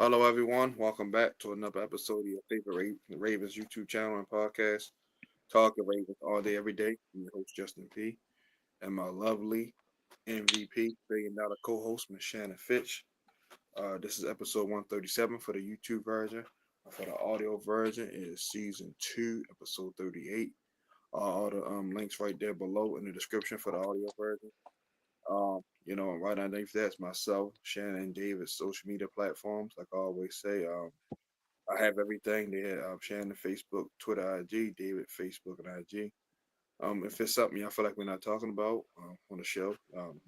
Hello, everyone. Welcome back to another episode of your favorite Ravens YouTube channel and podcast, Talking Ravens all day, every day. I'm your host, Justin P. And my lovely MVP, $1 billion co-host, Miss Shannon Finch. This is episode 137 for the YouTube version. For the audio version, it is season 2, episode 38. All the links right there below in the description for the audio version. Right underneath that's myself, Shannon, and David's social media platforms. Like I always say, I have everything there. Shannon, Facebook, Twitter, IG, David, Facebook, and IG. If it's something y'all feel like we're not talking about on the show,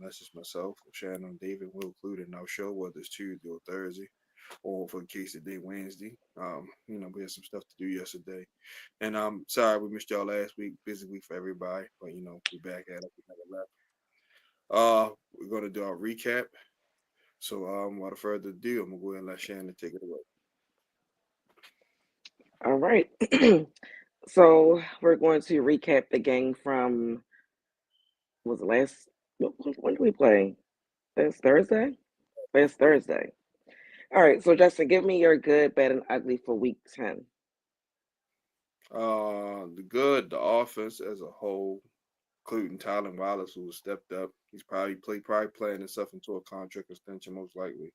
that's just myself, Shannon, and David will include it in our show, whether it's Tuesday or Thursday, or for the case today, Wednesday. We had some stuff to do yesterday, and sorry we missed y'all last week. Busy week for everybody, but we back at it. We never left. We're gonna do our recap. So, without further ado, I'm gonna go ahead and let Shannon take it away. All right. So we're going to recap the game from was it last when did we play? Last Thursday? Last Thursday. All right, so Justin, give me your good, bad, and ugly for week 10. The offense as a whole, including Tylen Wallace, who stepped up. He's probably playing himself into a contract extension, most likely.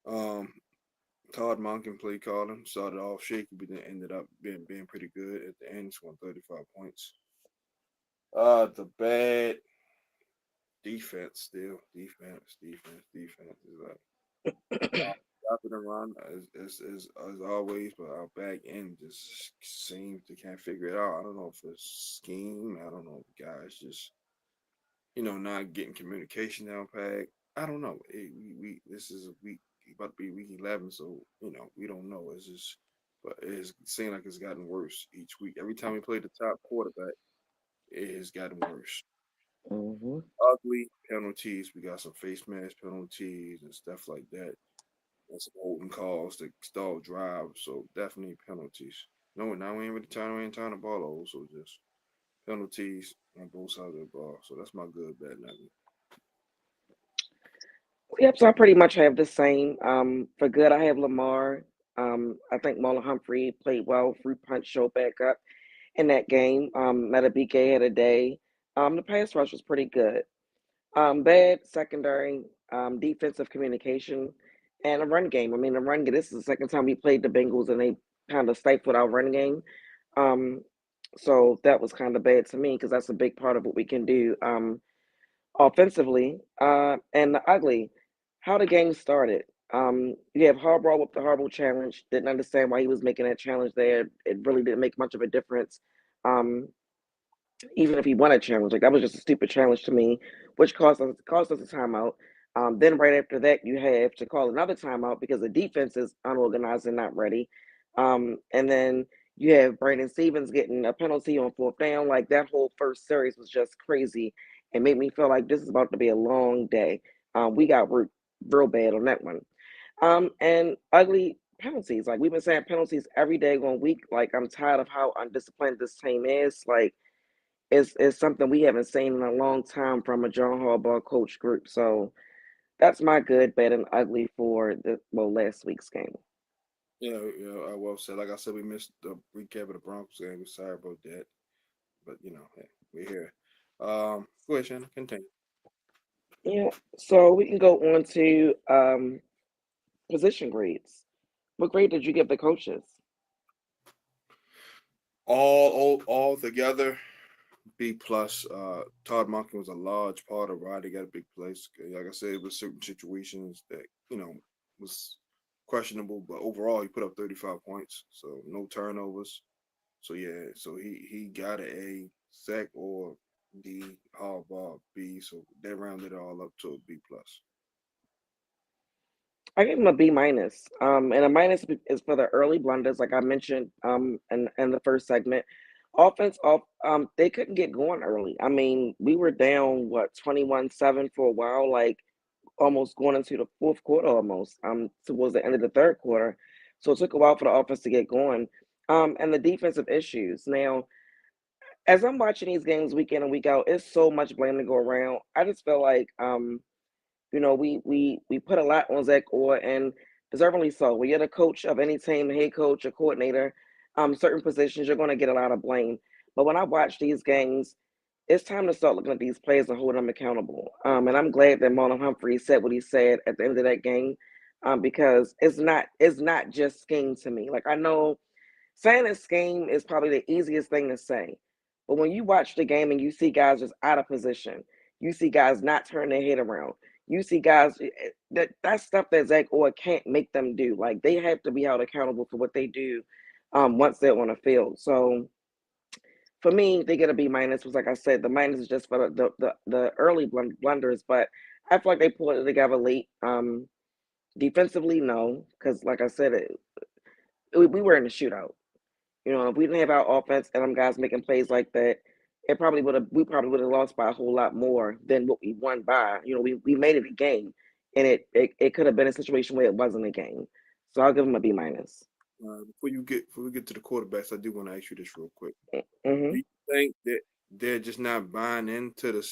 Um, Todd Monken play calling started off shaky, but then ended up being pretty good at the end. Scored 35 points. The bad defense still defense is like stopping the run as always, but our back end just seems to can't figure it out. I don't know if it's scheme. I don't know if guys just not getting communication down pat. I don't know. We this is a week about to be week 11, so we don't know. It's just, but it's seemed like it's gotten worse each week. Every time we play the top quarterback, it has gotten worse. Hmm. Ugly penalties. We got some face mask penalties and stuff like that. And some holding calls to stall drives. So definitely penalties. No, now we ain't turning the ball over. So just penalties on both sides of the ball. So that's my good, bad, and ugly. Yep, so I pretty much have the same. For good, I have Lamar. I think Marlon Humphrey played well. Fruit Punch showed back up in that game. Matabike had a day. The pass rush was pretty good. Bad secondary, defensive communication, and a run game. I mean, the run game. This is the second time we played the Bengals, and they kind of stifled our run game. Um, so that was kind of bad to me because that's a big part of what we can do offensively. And the ugly, how the game started. You have Harbaugh with the Harbaugh challenge. Didn't understand why he was making that challenge there. It really didn't make much of a difference. Um, Even if he won a challenge. Like that was just a stupid challenge to me, which cost us a timeout. Then right after that, you have to call another timeout because the defense is unorganized and not ready. And then you have Brandon Stevens getting a penalty on fourth down. Like that whole first series was just crazy and made me feel like this is about to be a long day. We got real bad on that one. And ugly penalties. Like we've been saying penalties every day going week. Like I'm tired of how undisciplined this team is. Like is something we haven't seen in a long time from a John Harbaugh coach group. So that's my good, bad, and ugly for the last week's game. I well said. Like I said, we missed the recap of the Broncos game. We're sorry about that, but hey, we're here. Go ahead, Shannon. Continue. Yeah. So we can go on to position grades. What grade did you give the coaches? All together, B plus. Todd Monken was a large part of why they got a big place. Like I said, it was certain situations that was questionable, but overall he put up 35 points, so no turnovers. So yeah, so he got a sack or D Harbaugh B, so they rounded it all up to a B plus. I gave him a B minus. And a minus is for the early blunders, like I mentioned in the first segment. Offense off they couldn't get going early. I mean, we were down 21-7 for a while, like almost going into the fourth quarter almost, towards the end of the third quarter. So it took a while for the offense to get going. And the defensive issues. Now, as I'm watching these games week in and week out, it's so much blame to go around. I just feel like we put a lot on Zach Orr, and deservingly so. When you're the coach of any team, the head coach, or coordinator, certain positions, you're going to get a lot of blame. But when I watch these games, it's time to start looking at these players and holding them accountable. And I'm glad that Marlon Humphrey said what he said at the end of that game, because it's not just scheme to me. Like I know saying a scheme is probably the easiest thing to say, but when you watch the game and you see guys just out of position, you see guys not turning their head around. You see guys that's stuff that Zach Orr can't make them do. Like they have to be held accountable for what they do once they're on the field. So for me, they get a B minus. Was like I said, the minus is just for the early blunders, but I feel like they pulled it together late. Defensively, no, because like I said, we were in the shootout. You know, if we didn't have our offense and them guys making plays like that, we probably would have lost by a whole lot more than what we won by. You know, we made it a game, and it could have been a situation where it wasn't a game. So I'll give them a B minus. Before we get to the quarterbacks, I do want to ask you this real quick. Do Mm-hmm. you think that they're just not buying into the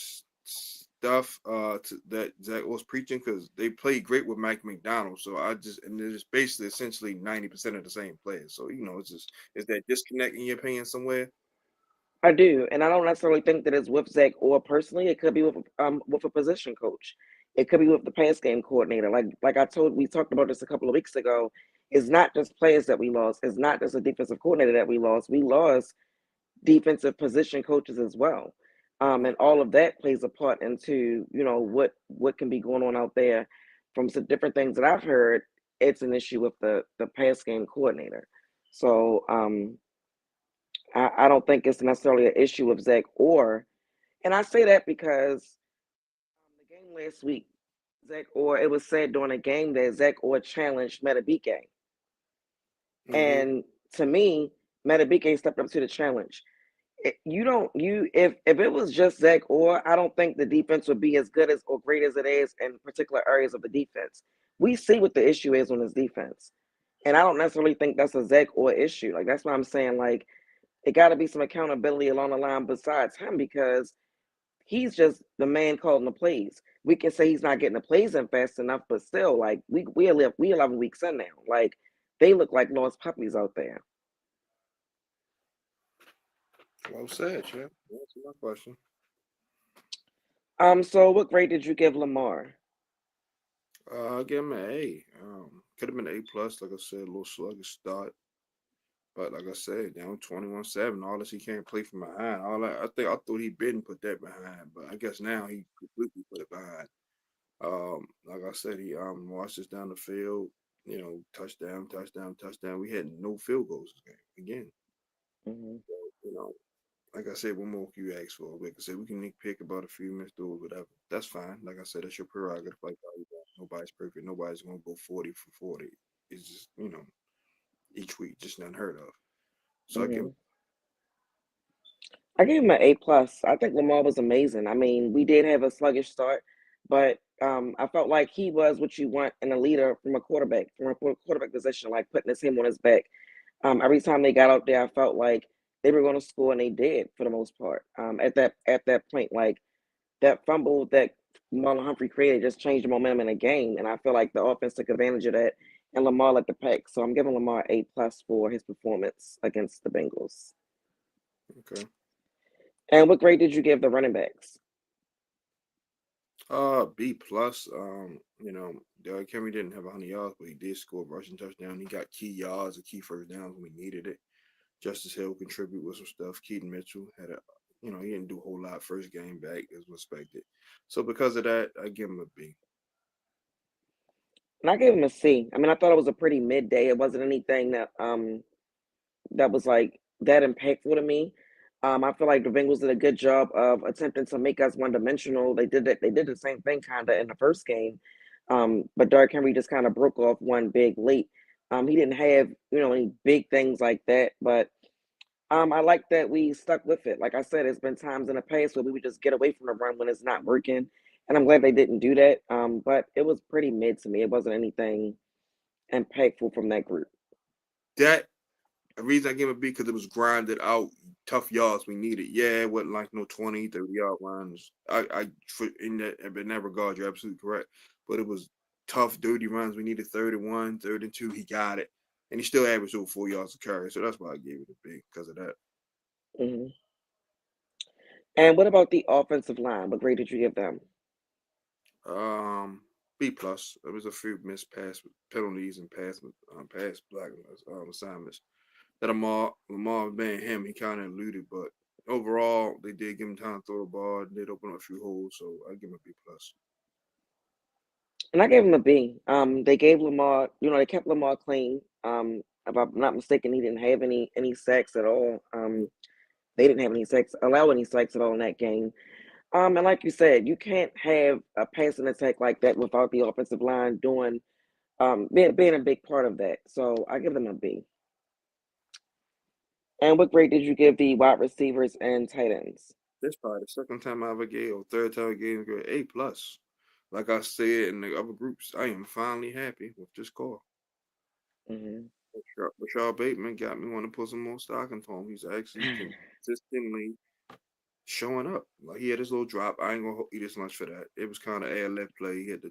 stuff that Zach was preaching? Because they played great with Mike McDonald, so and they're just basically essentially 90% of the same players. So it's just is that disconnect in your opinion somewhere? I do, and I don't necessarily think that it's with Zach or personally. It could be with a position coach. It could be with the pass game coordinator. Like we talked about this a couple of weeks ago. It's not just players that we lost. It's not just a defensive coordinator that we lost. We lost defensive position coaches as well, and all of that plays a part into what can be going on out there. From some different things that I've heard, it's an issue with the pass game coordinator. So I don't think it's necessarily an issue with Zach Orr. And I say that because the game last week, Zach Orr, it was said during the game that Zach Orr challenged Metabike. Mm-hmm. And to me, Metabike stepped up to the challenge. You don't you if it was just Zach Orr, I don't think the defense would be as good as or great as it is in particular areas of the defense. We see what the issue is on his defense. And I don't necessarily think that's a Zach Orr issue. Like that's why I'm saying like it got to be some accountability along the line besides him because he's just the man calling the plays. We can say he's not getting the plays in fast enough, but still, like we 11 weeks in now. Like they look like lost puppies out there. Well said, Chip. That's my question. So what grade did you give Lamar? I give him an A. Could have been A plus, like I said, a little sluggish start. But like I said, down 21-7, all this he can't play from behind. All that I thought he been put that behind, but I guess now he completely put it behind. Like I said, he marched us down the field, touchdown, touchdown, touchdown. We had no field goals this game again. Hmm. So, like I said, what more can you ask for? Like I said, we can nitpick about a few missed throws, whatever. That's fine. Like I said, that's your prerogative. Like nobody's perfect. Nobody's gonna go 40 for 40. It's just each week, just unheard of. So I give Hmm. I gave him an A plus. I think Lamar was amazing. I mean, we did have a sluggish start, but I felt like he was what you want in a leader from a quarterback position, like putting his him on his back. Every time they got out there, I felt like they were going to score, and they did for the most part. At that point, like that fumble that Marlon Humphrey created just changed the momentum in the game, and I feel like the offense took advantage of that, and Lamar let the pack. So I'm giving Lamar A plus for his performance against the Bengals. okay. And what grade did you give the running backs? B plus. Derrick Henry didn't have 100 yards, but he did score a rushing touchdown. He got key yards and key first downs when we needed it. Justice Hill contributed with some stuff. Keaton Mitchell he didn't do a whole lot first game back as expected. So because of that, I give him a B. And I gave him a C. I mean, I thought it was a pretty midday. It wasn't anything that was like that impactful to me. I feel like the Bengals did a good job of attempting to make us one dimensional. They did that. They did the same thing kind of in the first game, but Derrick Henry just kind of broke off one big late. He didn't have any big things like that, but I like that we stuck with it. Like I said, it's been times in the past where we would just get away from the run when it's not working, and I'm glad they didn't do that. But it was pretty mid to me. It wasn't anything impactful from that group. That the reason I give him a B because it was grinded out, tough yards we needed. Yeah, it wasn't like no 20, 30 yard runs. In that regard, you're absolutely correct. But it was tough, dirty runs. We needed 31, 32. He got it. And he still averaged over 4 yards a carry. So that's why I gave it a B because of that. Hmm. And what about the offensive line? What grade did you give them? B plus. There was a few missed pass penalties and pass black assignments that Lamar being him, he kind of eluded, but overall they did give him time to throw the ball. Did open up a few holes, so I give him a B plus. And I gave him a B. They gave Lamar, they kept Lamar clean. If I'm not mistaken, he didn't have any sacks at all. They didn't have any sacks, allow any sacks at all in that game. And like you said, you can't have a passing attack like that without the offensive line doing being a big part of that. So I give them a B. And what grade did you give the wide receivers and tight ends? This probably the second time I ever gave or third time I gave him A plus. Like I said in the other groups, I am finally happy with this call. Hmm. Rashad Bateman got me want to put some more stock into him. He's actually consistently showing up. Like he had his little drop. I ain't gonna eat as much for that. It was kind of air left play. He had to,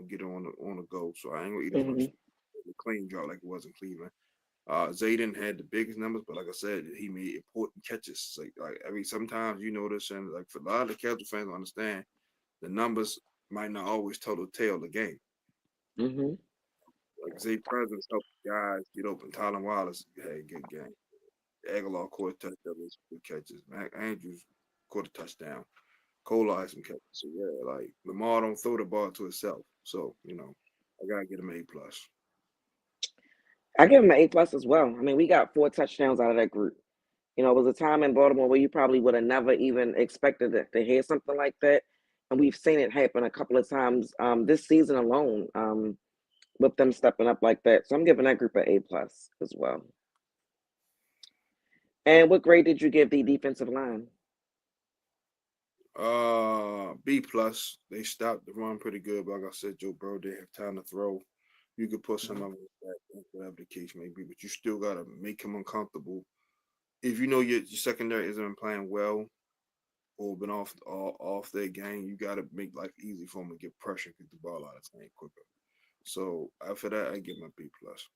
get on the go. So I ain't gonna eat as much Hmm. the clean drop like it was in Cleveland. Zayden had the biggest numbers, but like I said, he made important catches. Like I mean, sometimes you notice, and like for a lot of the casual fans, understand the numbers might not always tell the tale of the game. Hmm. Like Zay Presence helped guys get open. Tylen Wallace had a good game. Aguilar caught a touchdown, good catches. Mac Andrews caught a touchdown. Cole had some catches. So yeah, like Lamar don't throw the ball to himself. So I gotta get him A plus. I give him an A plus as well. I mean, we got 4 touchdowns out of that group. It was a time in Baltimore where you probably would have never even expected to hear something like that. And we've seen it happen a couple of times this season alone with them stepping up like that. So I'm giving that group an A plus as well. And what grade did you give the defensive line? B plus. They stopped the run pretty good, but like I said, Joe Burrow didn't have time to throw. You could put some Mhm. of it back, whatever the case may be, but you still gotta make him uncomfortable. If you know your secondary isn't playing well or been off their game, you gotta make life easy for them to get pressure, get the ball out of the tank quicker. So after that, I give him a B plus.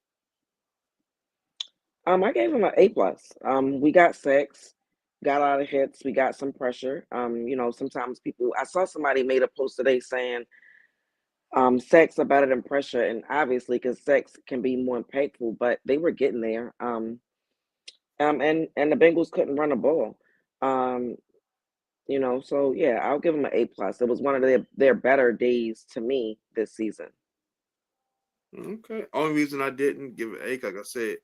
I gave him an A plus. We got sacks, got a lot of hits, we got some pressure. Sometimes people. I saw somebody made a post today saying sacks are better than pressure, and obviously, because sacks can be more impactful, but they were getting there. And the Bengals couldn't run a ball. Um, so yeah, I'll give them an A plus. It was one of their better days to me this season. Okay. Only reason I didn't give it A, like I said,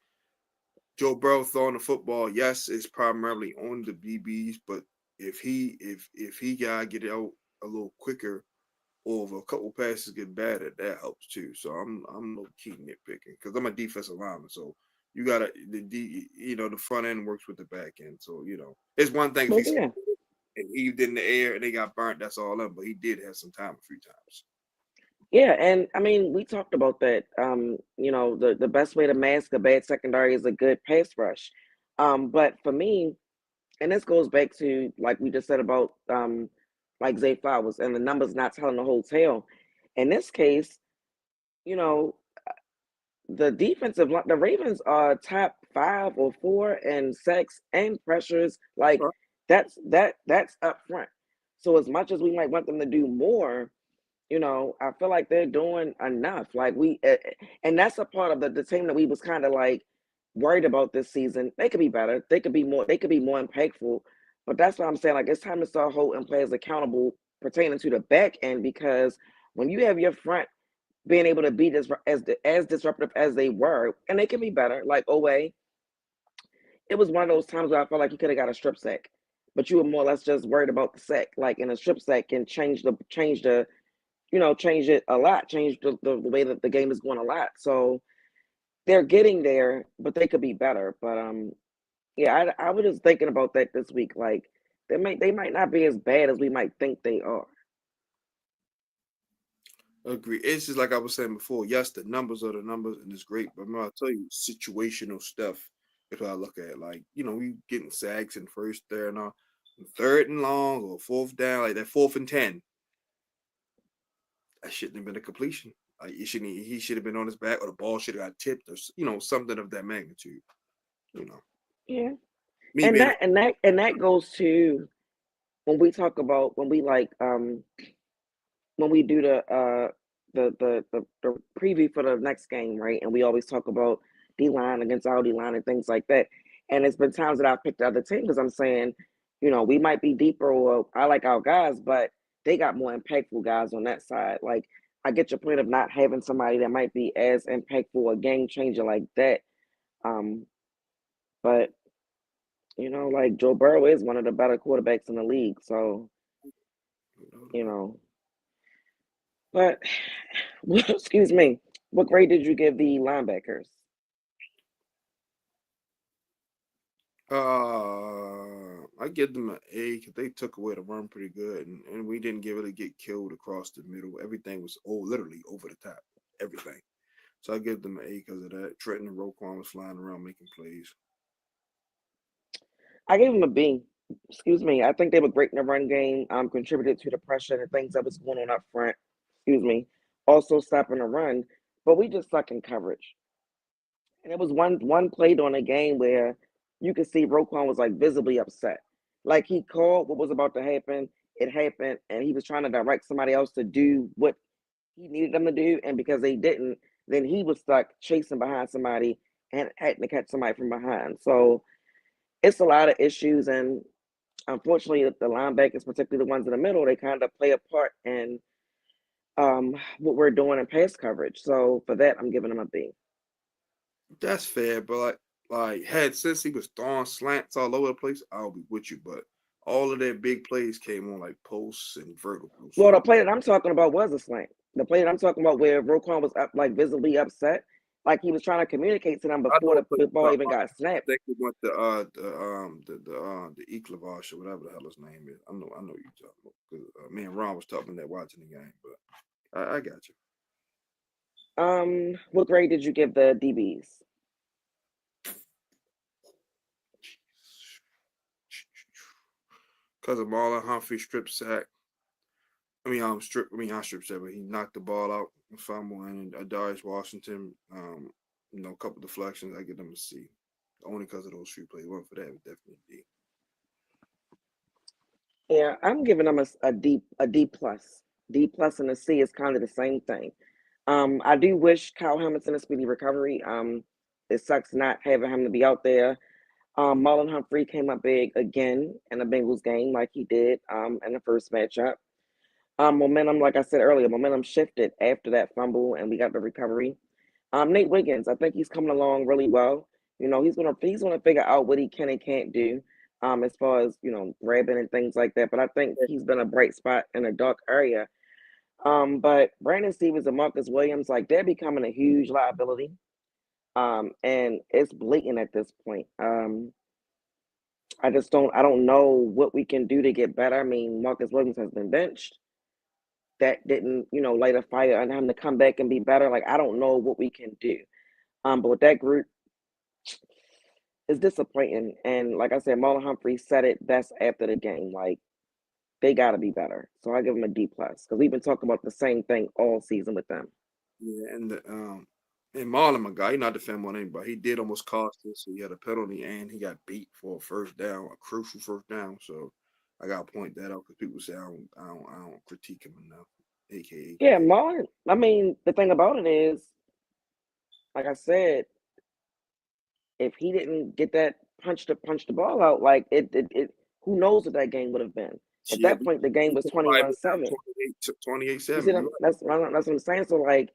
Joe Burrow throwing the football, yes, it's primarily on the BBs, but if he gotta get it out a little quicker, or if a couple passes get batted, that helps too. So I'm low key nitpicking because I'm a defensive lineman. So you gotta the front end works with the back end. So it's one thing if Well, he's yeah, and heaved in the air and they got burnt. That's all up. But he did have some time a few times. yeah, and I mean, we talked about that. The best way to mask a bad secondary is a good pass rush. But for me, and this goes back to like we just said about like Zay Flowers and the numbers not telling the whole tale. In this case, you know, the Ravens are top 5 or 4 in sacks and pressures. Like Right. that's up front. So as much as we might want them to do more, I feel like they're doing enough. And that's a part of the team that we was kind of like worried about this season. They could be better. They could be more. They could be more impactful. But that's what I'm saying. Like it's time to start holding players accountable pertaining to the back end because when you have your front being able to be as disruptive as they were, and they can be better. Like Owe, it was one of those times where I felt like he could have got a strip sack, but you were more or less just worried about the sack. Like, in a strip sack can change it a lot, change the way that the game is going a lot. So they're getting there, but they could be better. But yeah, I was just thinking about that this week. Like they might not be as bad as we might think they are. Agree. It's just like I was saying before. Yes, the numbers are the numbers, and it's great. But I'll tell you, situational stuff. If I look at it, like we getting sacks in first, third, and all, third and long or fourth down, like that 4th and 10, that shouldn't have been a completion. Like he should have been on his back, or the ball should have got tipped, or something of that magnitude. You know, Yeah. me And being that goes to when we talk about when we do the preview for the next game, right? And we always talk about D line against our D line and things like that. And it's been times that I've picked the other team because I'm saying, we might be deeper or I like our guys, but they got more impactful guys on that side. Like I get your point of not having somebody that might be as impactful, a game changer like that. But like Joe Burrow is one of the better quarterbacks in the league. So, you know, but excuse me, what grade did you give the linebackers? I give them an A because they took away the run pretty good, and we didn't really get killed across the middle. Everything was literally over the top, everything. So I give them an A because of that. Trenton and Roquan was flying around making plays. I gave them a B. Excuse me. I think they were great in the run game. Contributed to the pressure and the things that was going on up front. Excuse me. Also stopping the run, but we just suck in coverage. And it was one play during a game where you could see Roquan was like visibly upset. Like he called what was about to happen. It happened, and he was trying to direct somebody else to do what he needed them to do, and because they didn't, then he was stuck chasing behind somebody and had to catch somebody from behind. So it's a lot of issues, and unfortunately, the linebackers, particularly the ones in the middle, they kind of play a part in what we're doing in pass coverage. So for that, I'm giving them a B. That's fair, but like had since he was throwing slants all over the place, I'll be with you. But all of their big plays came on like posts and vertical. Well, So the play that I'm talking about was a slant. The play that I'm talking about where Roquan was up, like visibly upset, like he was trying to communicate to them I before know a play the you're ball talking even about. got I snapped. think we went to the Eclavage or whatever the hell his name is. I know you talking about because me and Ron was talking that watching the game, but I got you. What grade did you give the DBs? Because of Marlon Humphrey strip sack. I strip sack, but he knocked the ball out, fumble, and Darius Washington, a couple deflections. I give them a C, only because of those few plays. One for that, definitely D. Yeah, I'm giving them a D plus. D plus and a C is kind of the same thing. I do wish Kyle Hamilton a speedy recovery. It sucks not having him to be out there. Marlon Humphrey came up big again in the Bengals game, like he did in the first matchup. Momentum, like I said earlier, momentum shifted after that fumble, and we got the recovery. Nate Wiggins, I think he's coming along really well. He's gonna figure out what he can and can't do, as far as grabbing and things like that. But I think he's been a bright spot in a dark area. But Brandon Stevens and Marcus Williams, like they're becoming a huge liability. And it's blatant at this point. I don't know what we can do to get better. I mean, Marcus Williams has been benched. That didn't, light a fire on him to come back and be better. Like I don't know what we can do. But with that group, it's disappointing. And like I said, Marlon Humphrey said it best after the game. Like they got to be better. So I give them a D plus because we've been talking about the same thing all season with them. Yeah, and Marlon, my guy, he not defending on anybody. He did almost cost us. So he had a penalty and he got beat for a first down, a crucial first down. So I gotta point that out because people say I don't critique him enough. Yeah, AKA. Marlon. I mean, the thing about it is, like I said, if he didn't get that punch the ball out, like it who knows what that game would have been. At Shit, that point, the game we was could have probably been down 21-7. 28, You see 7. them? You're That's what I'm saying. So like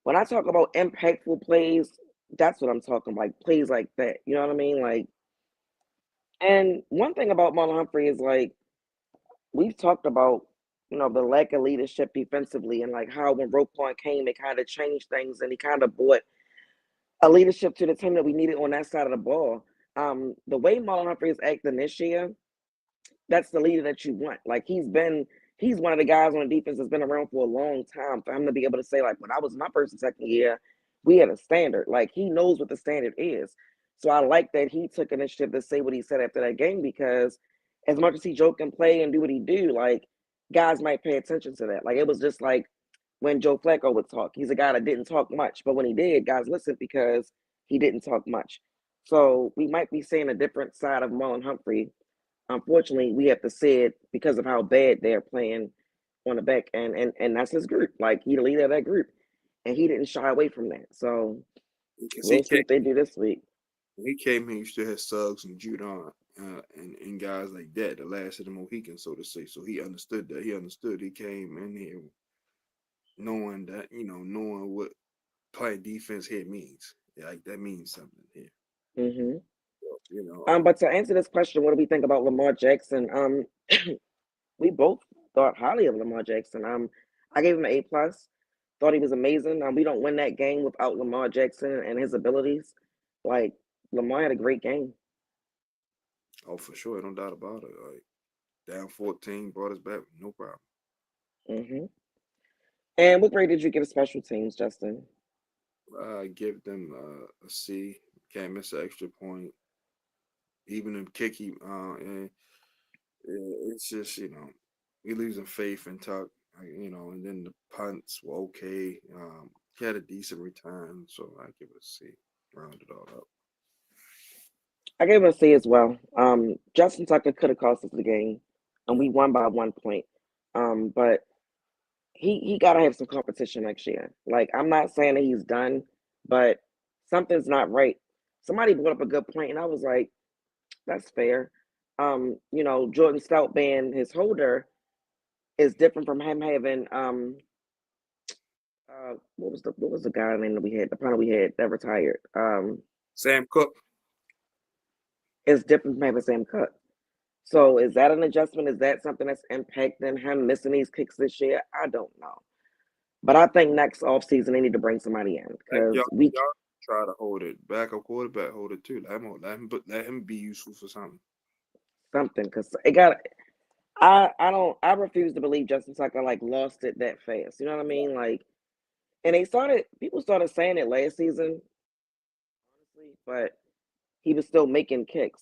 when I talk about impactful plays, that's what I'm talking about, like plays like that. You know what I mean? Like, and one thing about Marlon Humphrey is like we've talked about, the lack of leadership defensively and like how when Roquan came, it kind of changed things and he kind of brought a leadership to the team that we needed on that side of the ball. The way Marlon Humphrey is acting this year, that's the leader that you want. Like he's one of the guys on the defense that's been around for a long time. For him to be able to say, like, when I was in my first and second year, we had a standard. Like he knows what the standard is. So I like that he took initiative to say what he said after that game because as much as he joke and play and do what he do, like guys might pay attention to that. Like it was just like when Joe Flacco would talk. He's a guy that didn't talk much, but when he did, guys listened because he didn't talk much. So we might be seeing a different side of Marlon Humphrey. Unfortunately, we have to see it because of how bad they're playing on the back end, and that's his group. Like he the leader of that group, and he didn't shy away from that. So Because we'll see what they do this week. he came here, he still had Suggs and Judon and guys like that, the last of the Mohicans, so to say. So he understood that. He understood. He came in here knowing that, knowing what playing defense here means. Like that means something here. Hmm. So, But to answer this question, what do we think about Lamar Jackson? We both thought highly of Lamar Jackson. I gave him an A+. Thought he was amazing. We don't win that game without Lamar Jackson and his abilities. Like Lamar had a great game. oh, for sure, no doubt about it. Like down 14, brought us back, no problem. Hmm. And what grade did you give special teams, Justin? I give them a C. Can't miss an extra point. Even if Kiki, and it's just we losing faith and talk, and then the punts were okay. He had a decent return, so I give it a C. Round it all up. I gave him a C as well. Justin Tucker could have cost us the game, and we won by 1 point. But he got to have some competition next year. Like I'm not saying that he's done, but something's not right. Somebody brought up a good point, and I was like, that's fair. Jordan Stout being his holder is different from him having what was the guy name that we had, the punter we had that retired. Sam Cook. It's different from having Sam Cook. So is that an adjustment? Is that something that's impacting him missing these kicks this year? I don't know. But I think next offseason they need to bring somebody in Like y'all, because we y'all try to hold it. Backup quarterback, hold it too. Let him be useful for something. something because it got. I refuse to believe Justin Tucker like lost it that fast. You know what I mean? Like, and people started saying it last season, honestly, but he was still making kicks.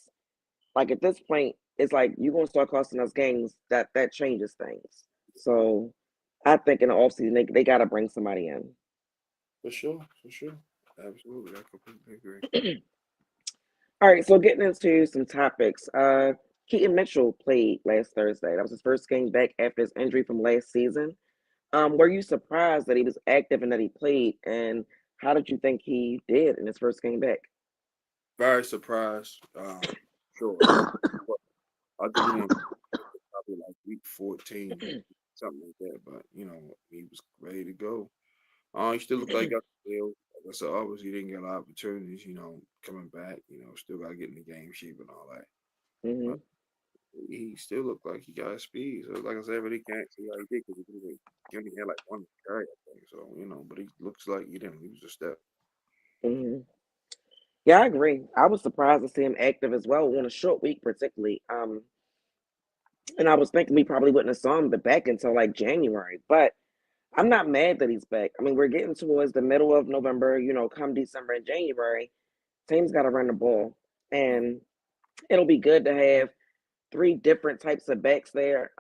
Like at this point, it's like you're gonna start costing us games. That changes things. So I think in the offseason they gotta bring somebody in. For sure, for sure. Absolutely, I completely agree. All right, so getting into some topics. Keaton Mitchell played last Thursday. That was his first game back after his injury from last season. Were you surprised that he was active and that he played? And how did you think he did in his first game back? Very surprised. Sure. I'll give him probably like week 14, something like that. But he was ready to go. He still looked like he got the deal. Like I said, obviously he didn't get a lot of opportunities. Coming back. Still got to get in the game shape and all that. But Hmm. he still looked like he got speed. So like I said, but he can't see how he did because he only had like one carry, I think. So but he looks like he didn't lose a step. Hmm. Yeah, I agree. I was surprised to see him active as well on a short week, particularly. And I was thinking we probably wouldn't have saw him back until like January, but I'm not mad that he's back. I mean, we're getting towards the middle of November. Come December and January, teams got to run the ball, and it'll be good to have three different types of backs there.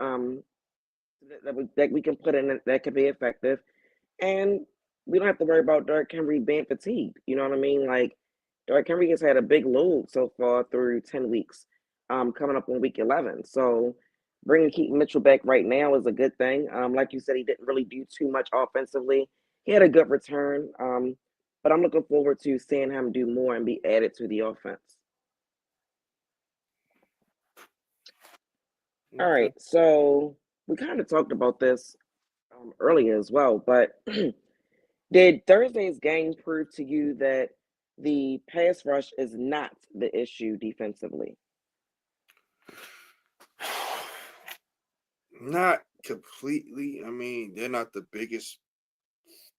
That we can put in that could be effective, and we don't have to worry about Derrick Henry being fatigued. You know what I mean? Like Derrick Henry has had a big load so far through 10 weeks, coming up on week 11. So bringing Keaton Mitchell back right now is a good thing. Like you said, he didn't really do too much offensively. He had a good return, but I'm looking forward to seeing him do more and be added to the offense. All Okay. right, so we kind of talked about this earlier as well, but did Thursday's game prove to you that the pass rush is not the issue defensively? Not completely. I mean, they're not the biggest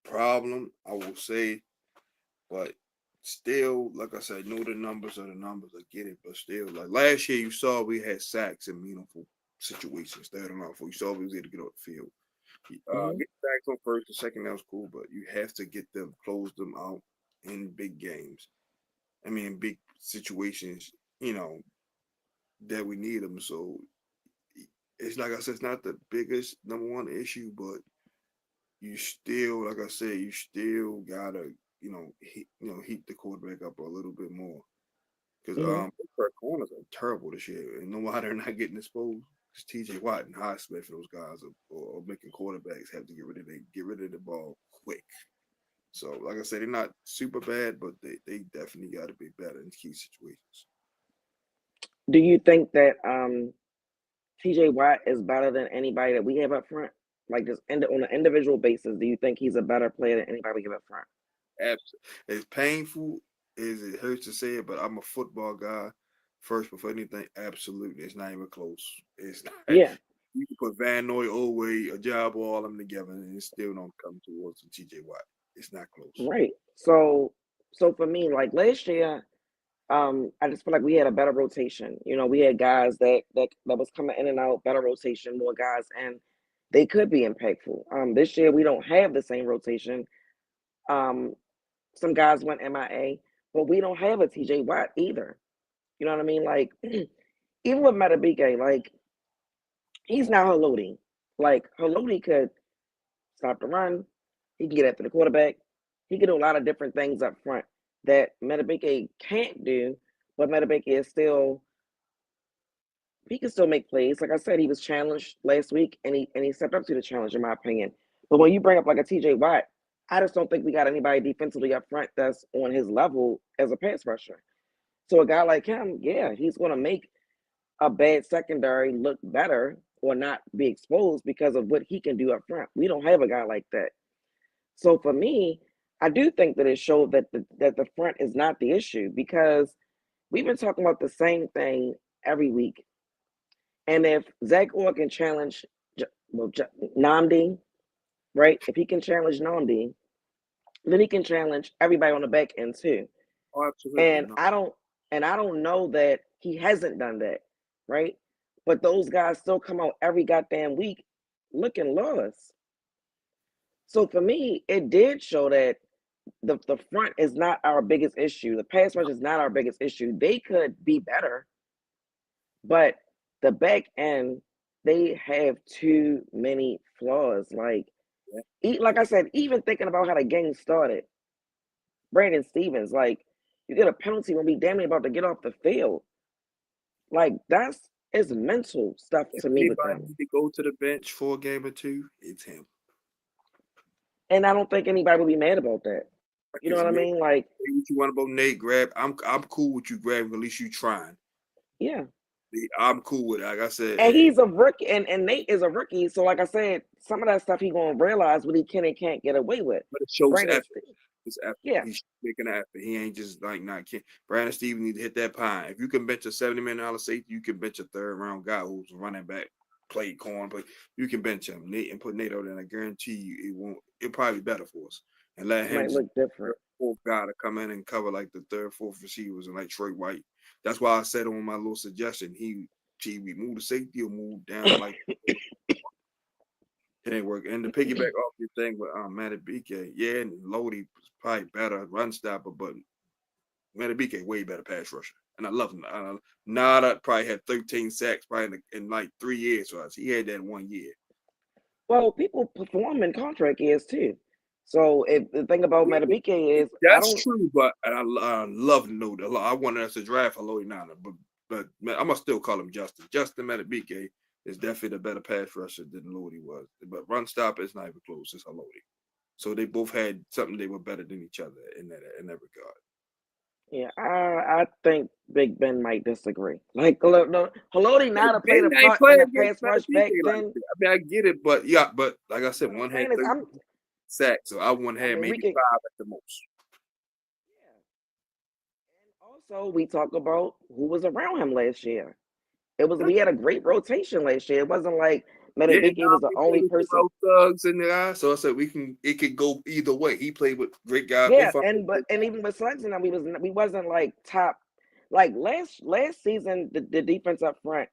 problem, I will say, but still, like I said, know the numbers are the numbers. I get it, but still, like last year, you saw we had sacks in meaningful situations. Third and off, you saw we was able to get off the field. Hmm. Get sacks on first and second, that was cool, but you have to get them, close them out in big games. I mean, big situations, that we need them. So it's like I said, it's not the biggest number one issue, but you still, like I said, you still gotta, heat the quarterback up a little bit more. Because Hmm. their corners are terrible this year, and no why they're not getting exposed. Because T.J. Watt and Highsmith, those guys are making quarterbacks have to get rid of the ball quick. So, like I said, they're not super bad, but they definitely got to be better in key situations. Do you think that TJ Watt is better than anybody that we have up front? Like just on an individual basis, do you think he's a better player than anybody we have up front? Absolutely, as painful as it hurts to say it, but I'm a football guy first before anything. Absolutely, it's not even close. It's not. Yeah, You can put Van Noy, Oway, a job, all of them together, and it still don't come towards the T.J. Watt. It's not close. right. So for me, like last year, I just feel like we had a better rotation. You know, we had guys that was coming in and out, better rotation, more guys, and they could be impactful. This year we don't have the same rotation. Um, some guys went MIA, but we don't have a TJ Watt either. You know what I mean? Like even with Metabike, like he's now Haloti. Like Haloti could stop the run, he can get after the quarterback, he can do a lot of different things up front that Metabike can't do, but Metabike is still he can still make plays. Like I said, he was challenged last week and he stepped up to the challenge in my opinion. But when you bring up like a TJ Watt, I just don't think we got anybody defensively up front that's on his level as a pass rusher. So a guy like him, yeah, he's gonna make a bad secondary look better or not be exposed because of what he can do up front. We don't have a guy like that. So for me, I do think that it showed that the front is not the issue because we've been talking about the same thing every week. And if Zach Orr can challenge Namdi, right? If he can challenge Namdi, then he can challenge everybody on the back end too. Oh, absolutely And no. I don't know that he hasn't done that, right? But those guys still come out every goddamn week looking lost. So for me, it did show that the front is not our biggest issue. The pass rush is not our biggest issue. They could be better, but the back end, they have too many flaws. Like I said, even thinking about how the game started, Brandon Stevens, like you get a penalty when we damn near about to get off the field. Like that's it's mental stuff If to me with anybody them. need to go to the bench for a game or two, it's him. And I don't think anybody would be mad about that. You know It's what I me. mean? Like, Say what you want about Nate grab. I'm cool with you grabbing. At least you trying. yeah. I'm cool with it. Like I said, And he's a rookie and Nate is a rookie. So like I said, some of that stuff he gonna realize what he can and can't get away with. but it shows Brandon, effort. It's effort. yeah, He's making an effort. He ain't just like not kidding. Brandon Stevens need to hit that pine. If you can bench a $70 million safety, you can bench a third round guy who's running back, played corn, but you can bench him. Nate and put Nate out there, and I guarantee you it won't. It'll probably be better for us. And let him might just look different. fourth guy to come in and cover like the third, fourth receivers and like Troy White. That's why I said on my little suggestion, he move the safety or move down like it ain't working. And to piggyback off your thing with Matabike, yeah, and Lodi was probably better run stopper, but Matabike way better pass rusher. And I love him. Nada probably had 13 sacks probably in like 3 years for us. He had that 1 year. Well, people perform in contract years too. So if the thing about Metabike is I That's don't true, but I love to know that. I wanted us to draft a Lodi Nada, but man, I'm gonna still call him Justin. Justin Matabike is definitely the better pass rusher than Lodi was. But run stopper is not even close. It's a Lodi. So they both had something they were better than each other in that regard. yeah, I think Big Ben might disagree. Like no, Haloti Hey, Nada played Ben a ain't part in playing the against pass rush back Matabike like then. that. I mean, I get it, but yeah, but like I said, What I'm one had saying is 30 sacks, so I one I had mean we maybe could five at the most. yeah. And also we talk about who was around him last year. It was we had a great rotation last year. It wasn't like Yeah, Metabike now was the he played only with person. Terrell Suggs in the eye, so I said it could go either way. He played with great guys. Yeah, Both of them and great and even with Suggs and them, we wasn't like top. Like last season, the defense up front,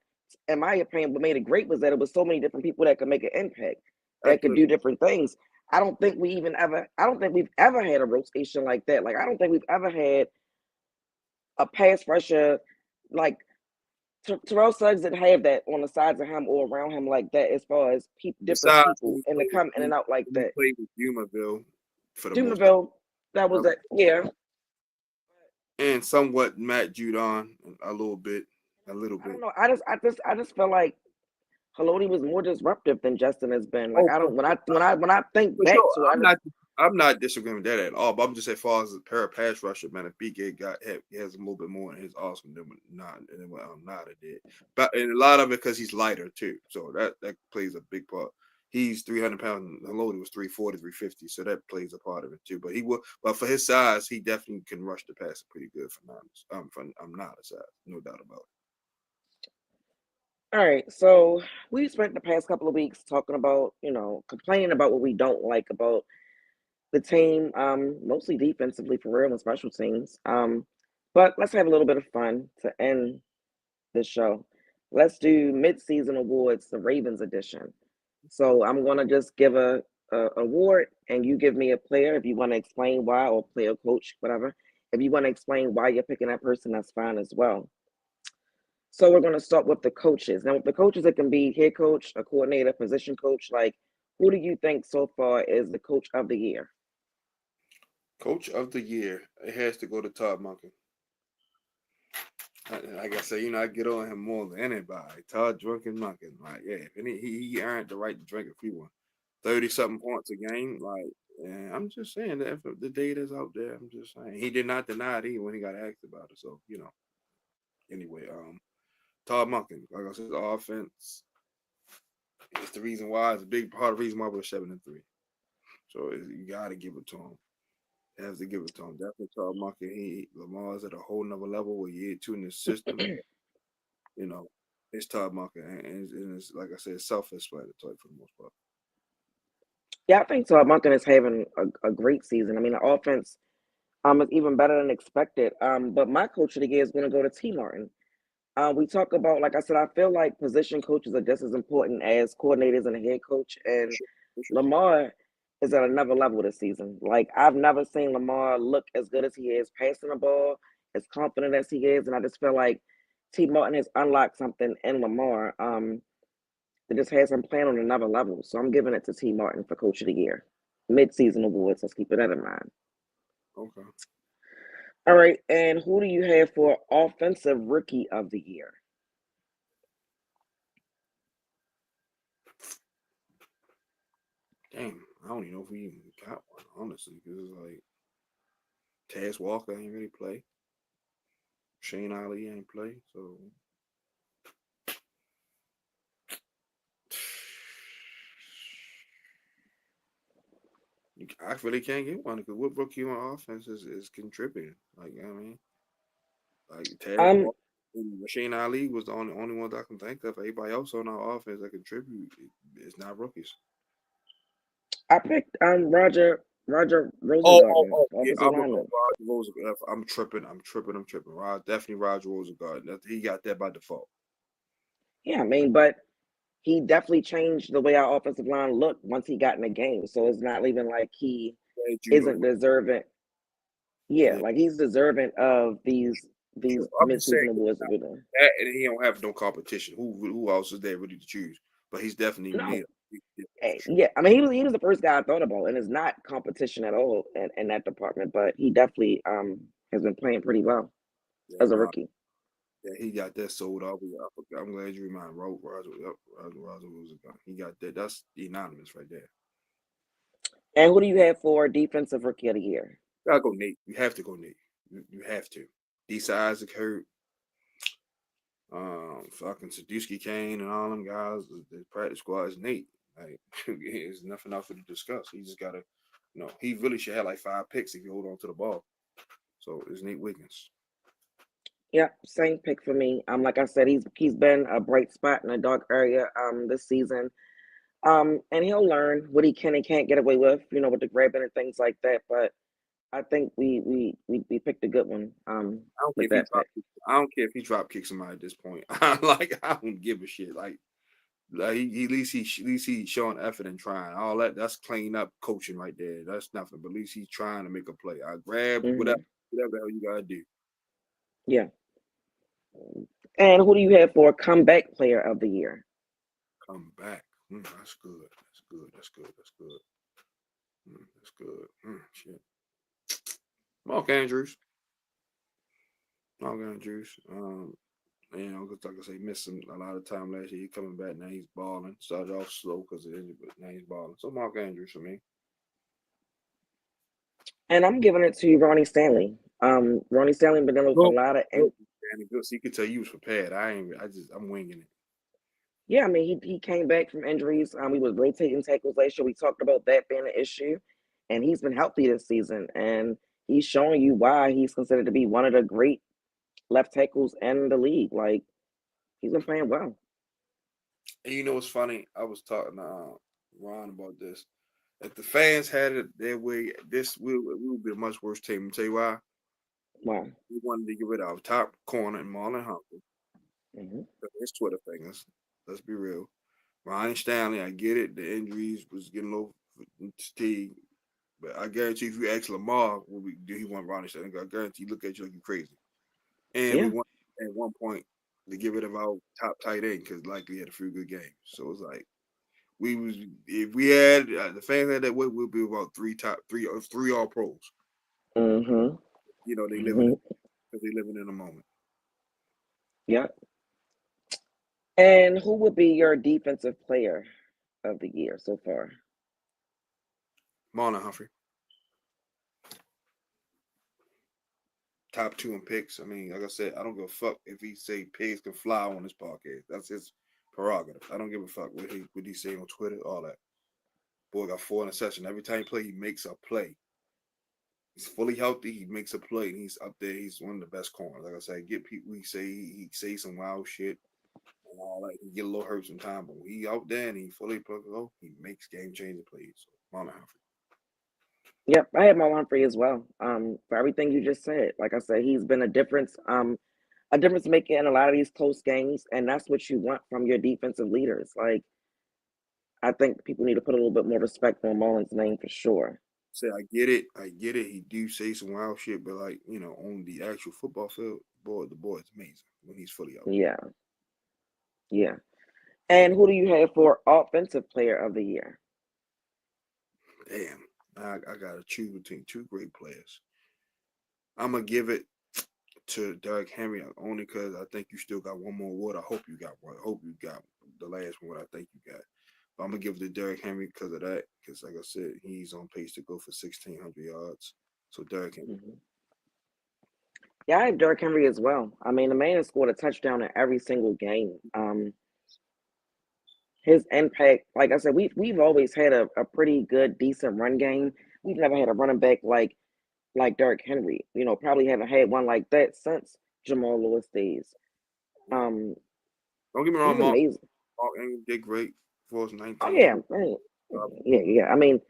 in my opinion, what made it great was that it was so many different people that could make an impact, guys. that could do different things. I don't think we've ever had a rotation like that. Like I don't think we've ever had a pass rusher like Terrell Suggs didn't have that on the sides of him or around him like that, as far as different Besides, people and to come in and out like when he that. played with Humaville for the most part, Dumerville, that was it. Yeah. and somewhat Matt Judon a little bit, a little I don't bit. know. I just feel like Haloti was more disruptive than Justin has been. Like Oh, I for don't when I think For back sure, to it, I just I'm not disagreeing with that at all. But I'm just saying, as far as a pair of pass rusher, man, if BK he has a little bit more in his arsenal than what Nada did. But and a lot of it because he's lighter too, so that plays a big part. He's 300 pounds. And Haloti was 340, 350, so that plays a part of it too. But for his size, he definitely can rush the passer pretty good for Niners. For Nada size, no doubt about it. all right. So we spent the past couple of weeks talking about, complaining about what we don't like about the team, mostly defensively for real and special teams. But let's have a little bit of fun to end this show. Let's do mid-season awards, the Ravens edition. So I'm gonna just give a award, and you give me a player if you want to explain why, or player, coach, whatever. If you want to explain why you're picking that person, that's fine as well. So we're gonna start with the coaches. Now, with the coaches, it can be head coach, a coordinator, position coach. Like, who do you think so far is the coach of the year? Coach of the year, it has to go to Todd Monken. Like I said, I get on him more than anybody. Todd drinking Monken, like yeah, and he earned the right to drink if he won 30 something points a game. Like, and I'm just saying that if the data's out there, I'm just saying he did not deny it even when he got asked about it. So anyway, Todd Monken, like I said, the offense is the reason why. It's a big part of the reason why we're 7-3. So you got to give it to him. You have to give it to him. Definitely Todd Monken. Lamar's at a whole nother level where year two in the system. You know, it's Todd Monken, and it's like I said, self-explanatory for the most part. Yeah, I think so. Monken is having a great season. I mean, the offense is even better than expected. But my coach of the year is going to go to T. Martin. We talk about, like I said, I feel like position coaches are just as important as coordinators and a head coach. For And sure, for sure. Lamar is at another level this season. Like, I've never seen Lamar look as good as he is passing the ball, as confident as he is. And I just feel like T. Martin has unlocked something in Lamar that just has him playing on another level. So I'm giving it to T. Martin for coach of the year. Mid-season awards. Let's keep that in mind. Okay. All right. And who do you have for offensive rookie of the year? Damn, I don't even know if we even got one, honestly, because it's like Taz Walker ain't really play. Shane Ali ain't play. So I really can't get one because what rookie on offense is contributing? Like, I mean, like Taz Um, Walker and Shane Ali was the only ones I can think of. Everybody else on our offense that contribute is not rookies. I picked Roger Rosengarten, Yeah, offensive lineman. Roger Rosengarten. I'm tripping. Definitely Roger Rosengarten. He got that by default. Yeah, I mean, but he definitely changed the way our offensive line looked once he got in the game. So it's not even like he Yeah, judo. isn't deserving. Yeah, Yeah, like he's deserving of sure. these I'm just saying midseason awards that we're doing. that, and he don't have no competition. Who else is there really to choose? But he's definitely No, near. Yeah, for sure. yeah. I mean, he was the first guy I thought about, and it's not competition at all in that department. But he definitely has been playing pretty well Yeah, as a Rob. rookie. Yeah, he got that sold off. I'm glad you remind Roger. Yep, Roger was a guy. He got that. That's anonymous right there. And who do you have for defensive rookie of the year? Gotta go Nate. You have to go Nate. You have to. Disa Isaac hurt. Fucking Sadusky Kane and all them guys. The practice squad is Nate. Like, there's nothing else to discuss. He just gotta, he really should have like 5 picks if you hold on to the ball. So it's Nate Wiggins. Yeah, same pick for me. Like I said, he's been a bright spot in a dark area this season. And he'll learn what he can and can't get away with, with the grabbing and things like that. But I think we picked a good one I don't care with if he that drop. pick. I don't care if he drop kicks somebody at this point. I don't give a shit. Like at least he's showing effort and trying. All that's clean up coaching right there. That's nothing. But at least he's trying to make a play. I grab Hmm. whatever the hell you gotta do. Yeah. And who do you have for comeback player of the year? Come back. That's good. That's good. That's good. That's good. That's good. Shit. Mark Andrews. Mark Andrews. Cause like I say, missed a lot of time last year. He coming back now. He's balling. Started off slow because of injury, but now he's balling. So Mark Andrews for me. And I'm giving it to Ronnie Stanley. Ronnie Stanley been dealing with a Good, lot of good, Danny, good. So you can tell you was prepared. I ain't. I'm winging it. yeah. I mean, he came back from injuries. He was rotating tackles last year. We talked about that being an issue, and he's been healthy this season, and he's showing you why he's considered to be one of the great left tackles in the league. Like he's been playing well. And you know what's funny? I was talking to Ron about this. If the fans had it their way, we would be a much worse team. I'll tell you why. Wow. We wanted to get rid of our top corner and Marlon Humphrey. Hmm. His Twitter fingers. Let's be real. Ryan Stanley, I get it. The injuries was getting a little fatigued. But I guarantee if you ask Lamar, do he want Ronnie Stanley? I guarantee he look at you like you're crazy. And we Yeah. want at one point to get rid of our top tight end because likely had a few good games. So it's like we was if we had the fans had that way, we'll be about three all pros. Hmm. They living Hmm. in because they living in a moment. Yeah. And who would be your defensive player of the year so far? Marlon Humphrey, top two in picks. I mean, like I said, I don't give a fuck if he say pigs can fly on this podcast. That's his prerogative. I don't give a fuck what he say on Twitter, all that. Boy got four in a session. Every time he play, he makes a play. He's fully healthy. He makes a play, and he's up there. He's one of the best corners. Like I said, get people. He say some wild shit and all that. He get a little hurt sometimes, but when he out there and he fully plugged go, he makes game changing plays. So Marlon Humphrey. Yep, I had my Humphrey as well. For everything you just said, like I said, he's been a difference maker in a lot of these close games, and that's what you want from your defensive leaders. Like I think people need to put a little bit more respect on Mullen's name for sure. Say I get it. I get it. He do say some wild shit, but like on the actual football field, the boy is amazing when he's fully out. Yeah, yeah. And who do you have for offensive player of the year? Damn, I gotta choose between two great players. I'm gonna give it to Derrick Henry only because I think you still got one more award. I hope you got one. I hope you got the last one. I think you got. But I'm gonna give it to Derrick Henry because of that. Because like I said, he's on pace to go for 1,600 yards. So Derrick Henry. Hmm. Yeah, I have Derrick Henry as well. I mean, the man has scored a touchdown in every single game. His impact, like I said, we've always had a pretty good, decent run game. We've never had a running back like Derrick Henry. Probably haven't had one like that since Jamal Lewis days. Yeah. Um, Don't get me wrong, he's amazing. Mark Ingram did great for us Oh 19. yeah, man. Yeah, yeah. I mean,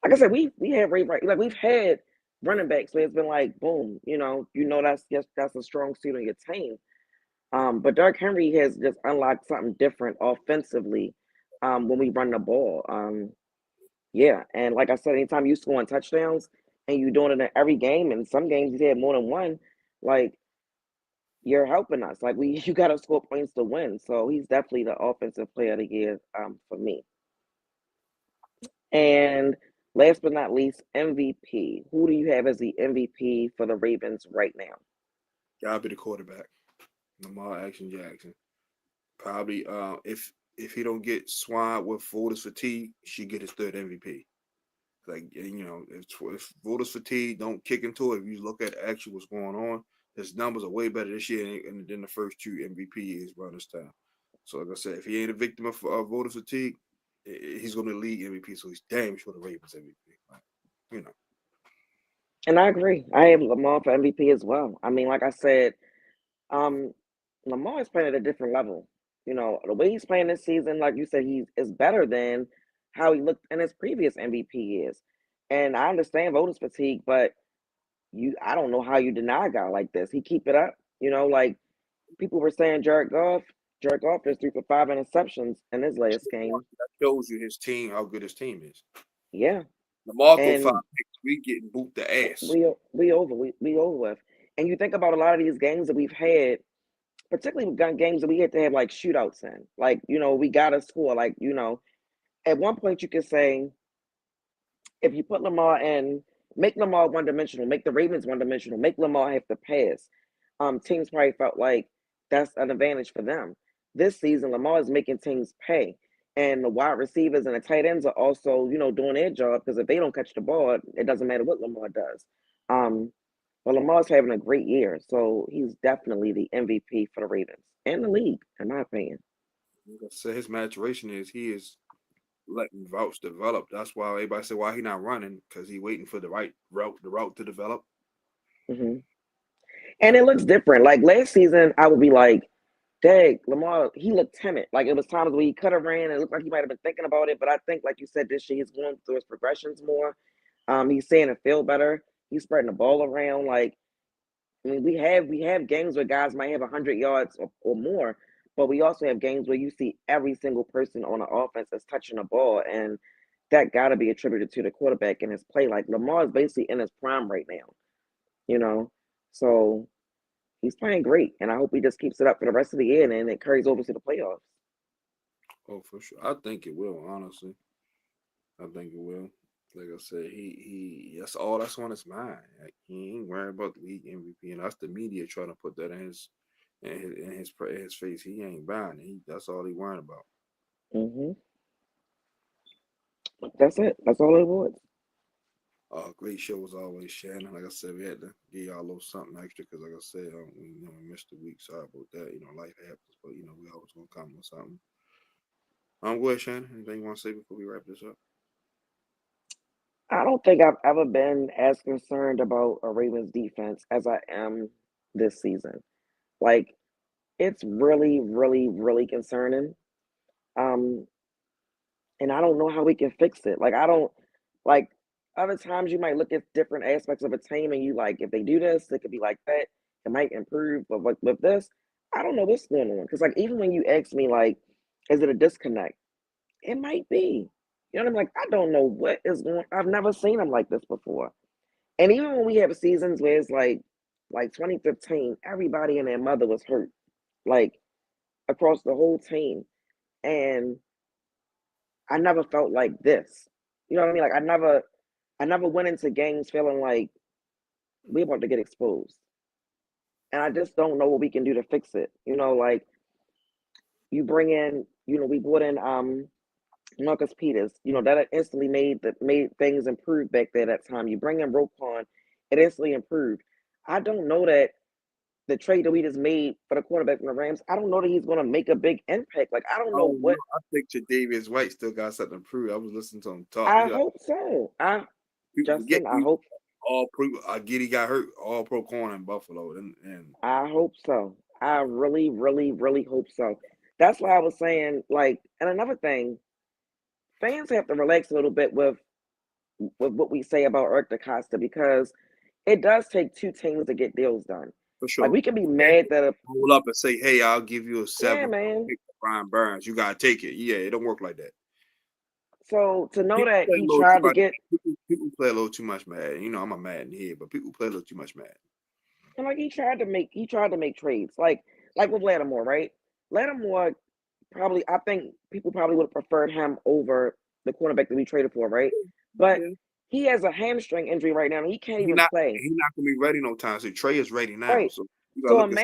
like I said, we have like we've had running backs where it's been like boom, that's a strong suit on your team. But Derrick Henry has just unlocked something different offensively when we run the ball. Yeah, and like I said, anytime you scoring touchdowns and you doing it in every game, and some games he's had more than one, like you're helping us. Like you got to score points to win. So he's definitely the offensive player of the year for me. And last but not least, MVP. Who do you have as the MVP for the Ravens right now? Gotta be the quarterback, Lamar Action Jackson. Probably if he don't get swine with voters fatigue, she get his third MVP. Like if voters fatigue don't kick into it, if you look at actually what's going on, his numbers are way better this year than the first two MVP years around this time. So like I said, if he ain't a victim of voter fatigue, he's going to league MVP. So he's damn sure the Ravens MVP. Like, you know, And I agree. I have Lamar for MVP as well. I mean, like I said, um, Lamar is playing at a different level. The way he's playing this season, like you said, he is better than how he looked in his previous MVP years. And I understand voters fatigue, but I don't know how you deny a guy like this. He keep it up. Like people were saying Jared Goff is 3 for 5 interceptions in his last game. that shows you his team how good his team is. Yeah. Lamar go five And picks, we getting boot the ass. we over with. And you think about a lot of these games that we've had, particularly with gun games that we had to have like shootouts in. Like, we gotta score. Like, at one point you could say if you put Lamar in, make Lamar one dimensional, make the Ravens one dimensional, make Lamar have to pass. Teams probably felt like that's an advantage for them. This season, Lamar is making teams pay. And the wide receivers and the tight ends are also, doing their job because if they don't catch the ball, it doesn't matter what Lamar does. Um, but Lamar's having a great year, so he's definitely the MVP for the Ravens and the league, in my opinion. Like I said, his maturation is he is letting routes develop. That's why everybody say why he not running because he waiting for the right route, the route to develop. Hmm. And it looks different. Like last season, I would be like, dang, Lamar, he looked timid. Like it was times where he could have ran and it looked like he might have been thinking about it. But I think, like you said, this year he's going through his progressions more. He's saying it feel better. He's spreading the ball around. Like, I mean, we have games where guys might have 100 yards or more, but we also have games where you see every single person on the offense is touching the ball, and that got to be attributed to the quarterback and his play. Like Lamar is basically in his prime right now, you know. So he's playing great, and I hope he just keeps it up for the rest of the year and then it carries over to the playoffs. Oh, for sure. I think it will. Honestly, I think it will. Like I said, he that's all that's on his mind. Like, he ain't worried about the league MVP, and that's the media trying to put that in his face. He ain't buying it. That's all he worrying about. Hmm. That's it. That's all it was. Great show as always, Shannon. Like I said, we had to give y'all a little something extra because, like I said, we missed a week. Sorry about that. Life happens, but we always gonna come with something. Go ahead, Shannon. Anything you want to say before we wrap this up? I don't think I've ever been as concerned about a Ravens defense as I am this season. Like it's really, really, really concerning. Um, and I don't know how we can fix it. Like I don't like other times you might look at different aspects of a team and you like if they do this, it could be like that. It might improve, but with this, I don't know what's going on. Because like even when you ask me like, is it a disconnect? It might be. You know what I'm like? I don't know what is going. I've never seen them like this before. And even when we have seasons where it's like 2015, everybody and their mother was hurt, like across the whole team, and I never felt like this. You know what I mean? Like I never went into games feeling like we're about to get exposed. And I just don't know what we can do to fix it. Like you bring in, we brought in Marcus Peters, that instantly made things improve back there that time. You bring in Roquan, it instantly improved. I don't know that the trade that we just made for the quarterback from the Rams, I don't know that he's gonna make a big impact. Like I don't know Oh no, what. I think Davis White still got something to prove. I was listening to him talk. I hope so. People forget Justin, I he hope all pro. I get he got hurt. All pro corner in Buffalo, and I hope so. I really, really, really hope so. That's why I was saying, like, and another thing, fans have to relax a little bit with what we say about Eric DaCosta because it does take two teams to get deals done. for Like sure. we can be You can't mad just that roll up and say, "Hey, I'll give you a yeah, seven man. pick for Brian Burns." You gotta take it. Yeah, it don't work like that. So to know People that play a he little too tried to much. get People play a little too much mad. I'm a Madden here, but people play a little too much mad. and like he tried to make trades like with Lattimore, right? Lattimore probably I think people probably would have preferred him over the cornerback that we traded for, right? But Yeah, he has a hamstring injury right now and he can't he even not play. he not gonna be ready no time. So Trey is ready now. Right. So you gotta So look at.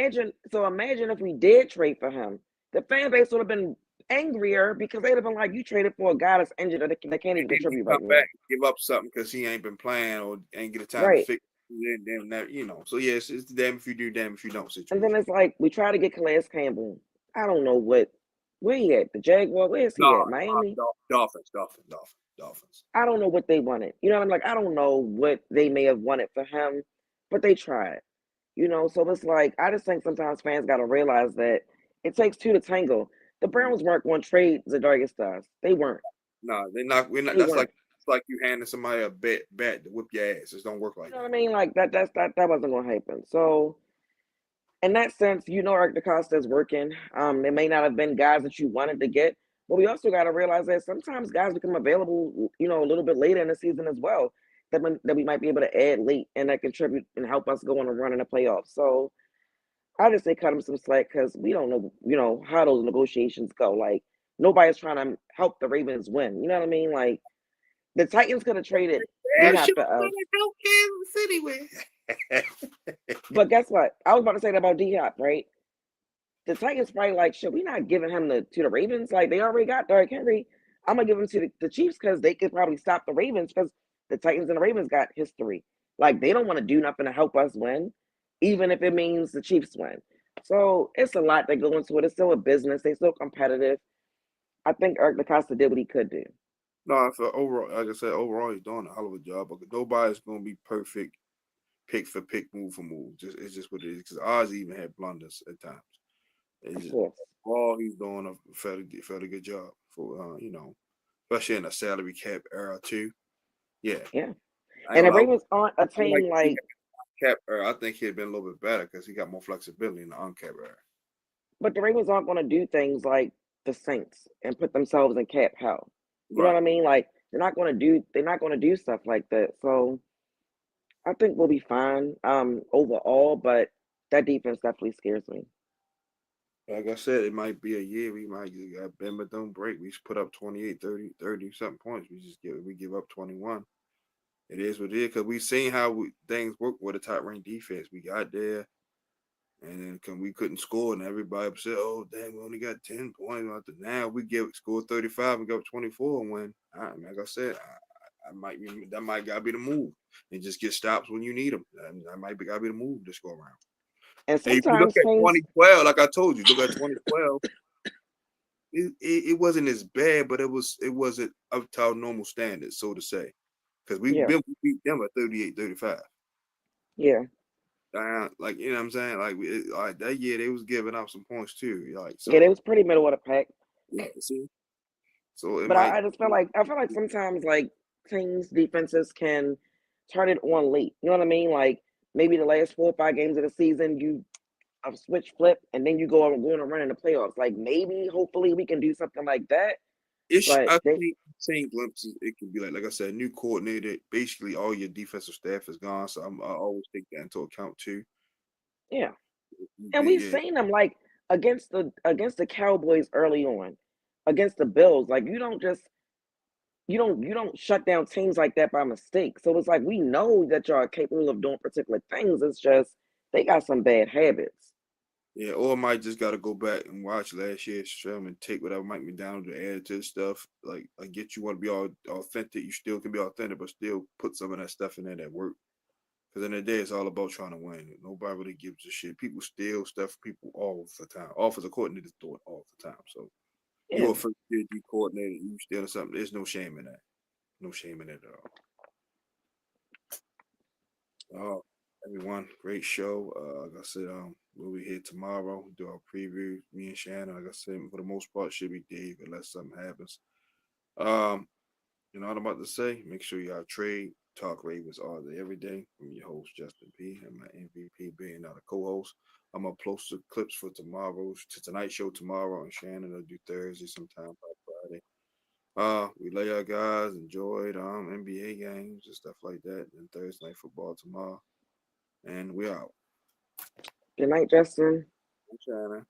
imagine if we did trade for him. The fan base would have been angrier because they'd have been like, you traded for a guy that's injured that can't And even then he contribute come right back now. and give up something because he ain't been playing or ain't get a time to Right. fix. Then So yes, it's damn if you do, damn if you don't And then situation. it's like we try to get Calais Campbell. I don't know where he at? The Jaguar, where is No, he at? Miami? Dolphins. I don't know what they wanted. You know what I'm like? I don't know what they may have wanted for him, but they tried. So it's like I just think sometimes fans gotta realize that it takes two to tango. The Mhm. Browns weren't going to trade Zadarius Stars. They weren't. No, they're not. We're not. They That's like weren't. it's like you handing somebody a bat to whip your ass. It don't work You like know what I that. mean? Like that wasn't gonna happen. So in that sense, Eric DaCosta is working. It may not have been guys that you wanted to get, but we also got to realize that sometimes guys become available, a little bit later in the season as well. That we might be able to add late and that contribute and help us go on a run in the playoffs. So I just say cut him some slack because we don't know, how those negotiations go. Like nobody's trying to help the Ravens win. You know what I mean? Like the Titans could have traded D Yeah, Hop sure, to us, help Kansas City with. but guess what? I was about to say that about D Hop, right? The Titans probably like, shit, we not giving him to the Ravens. Like they already got Derrick Henry. I'm gonna give him to the Chiefs because they could probably stop the Ravens because the Titans and the Ravens got history. Like they don't want to do nothing to help us win, even if it means the Chiefs win. So it's a lot that go into it. It's still a business. They still competitive. I think Eric DeCosta did what he could do. No, for overall, like I said, overall he's doing a hell of a job. But nobody's gonna be perfect, pick for pick, move for move. Just it's just what it is. Because Oz even had blunders at times. It's Of just, course. all he's doing a fairly good job for especially in a salary cap era too. Yeah, Yeah. I ain't And the gonna lie. Ravens aren't a I like team the like, cap era. I think he'd been a little bit better because he got more flexibility in the uncap era. but the Ravens aren't gonna do things like the Saints and put themselves in cap hell. You know what Right. I mean? Like they're not gonna do stuff like that. So I think we'll be fine overall, but that defense definitely scares me. Like I said, it might be a year we might just got bend but don't break. We just put up 28, 30 something points. We give up 21. It is what it is because we seen how things work with a top ranked defense. We got there and then we couldn't score, and everybody said, "Oh, damn, we only got 10 points." After now, we give score 35 and go up 24 and win. Like I said, that might gotta be the move, and just get stops when you need them. That might be gotta be the move this go around. And And if you look sometimes at teams, 2012, like I told you, look at 2012. It wasn't as bad, but it wasn't up to our normal standards, so to say, because yeah, we beat them at 38, 35. yeah, Like you know what I'm saying, like that year they was giving up some points too, like yeah, they so. was pretty middle of the pack. Yeah, see, so it But might. I just feel like sometimes like teams defenses can turn it on late. You know what I mean? Like maybe the last 4 or 5 games of the season, you a switch flip, and then you go on a run in the playoffs. Like maybe, hopefully, we can do something like that. But I they, think seeing glimpses. It could be like I said, new coordinator. Basically, all your defensive staff is gone, so I always take that into account too. yeah, and we've Yeah, seen them like against the Cowboys early on, against the Bills. Like you don't shut down teams like that by mistake. So it's like we know that y'all are capable of doing particular things. It's just they got some bad habits. yeah, or I might just got to go back and watch last year's film and take whatever might be down to add to the stuff. Like, I get you want to be all authentic. You still can be authentic, but still put some of that stuff in there that work. Because in the day, it's all about trying to win. Nobody really gives a shit. People steal stuff from people all the time. Offensive coordinators do it all the time. So you Yeah. a first year D coordinator, you stealing something. There's no shame in that. No shame in it at all. Oh, everyone, great show. Like I said, we'll be here tomorrow. Do our preview. Me and Shannon. Like I said, for the most part, should be Dave unless something happens. Um, you know what I'm about to say? Make sure y'all trade Talk Ravens all day, every day. I'm your host, Justin P, and my MVP being not a co-host. I'm gonna post the clips for tonight's show tomorrow, and Shannon will do Thursday sometime by Friday. We lay our guys enjoyed NBA games and stuff like that, and Thursday night football tomorrow. And we out. Good night, Justin. Shannon.